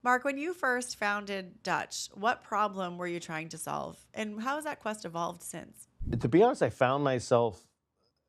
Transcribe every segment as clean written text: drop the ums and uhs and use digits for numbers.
Mark, when you first founded Dutch, what problem were you trying to solve? And how has that quest evolved since? To be honest, I found myself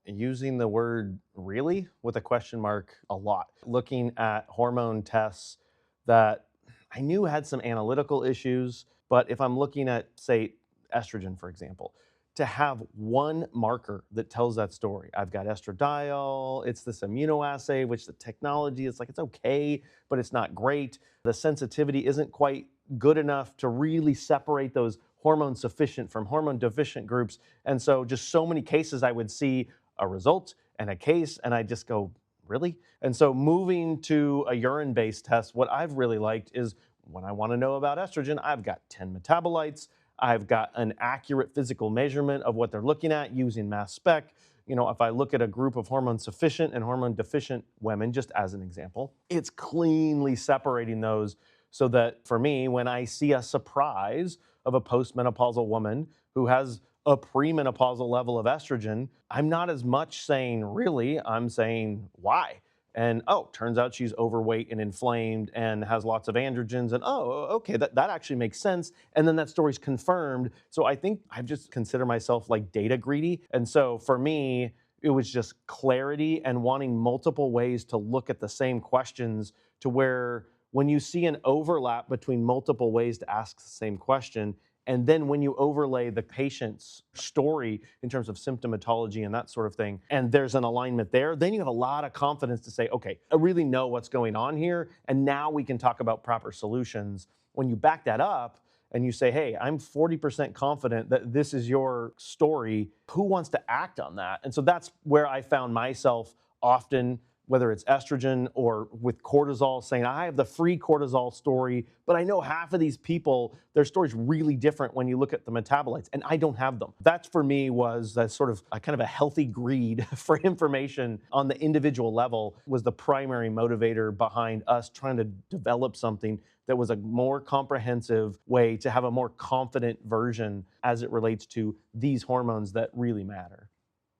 using the word really with a question mark a lot, looking at hormone tests that I knew had some analytical issues. But if I'm looking at, say, estrogen, for example, to have one marker that tells that story, I've got estradiol, it's this immunoassay, which the technology is like, it's okay, but it's not great. The sensitivity isn't quite good enough to really separate those hormone sufficient from hormone deficient groups. And so, just so many cases I would see a result and a case, and I just go, really? And so, moving to a urine based test, what I've really liked is when I want to know about estrogen, I've got 10 metabolites. I've got an accurate physical measurement of what they're looking at using mass spec. If I look at a group of hormone sufficient and hormone deficient women, just as an example, it's cleanly separating those so that for me, when I see a surprise of a postmenopausal woman who has a premenopausal level of estrogen, I'm not as much saying really, I'm saying why. And oh, turns out she's overweight and inflamed and has lots of androgens. And oh, okay, that actually makes sense. And then that story's confirmed. So I think I just consider myself like data greedy. And so for me, it was just clarity and wanting multiple ways to look at the same questions to where when you see an overlap between multiple ways to ask the same question, and then when you overlay the patient's story in terms of symptomatology and that sort of thing, and there's an alignment there, then you have a lot of confidence to say, okay, I really know what's going on here. And now we can talk about proper solutions. When you back that up and you say, hey, I'm 40% confident that this is your story, who wants to act on that? And so that's where I found myself often, whether it's estrogen or with cortisol, saying, I have the free cortisol story, but I know half of these people, their story's really different when you look at the metabolites, and I don't have them. That for me was a sort of a kind of a healthy greed for information on the individual level was the primary motivator behind us trying to develop something that was a more comprehensive way to have a more confident version as it relates to these hormones that really matter.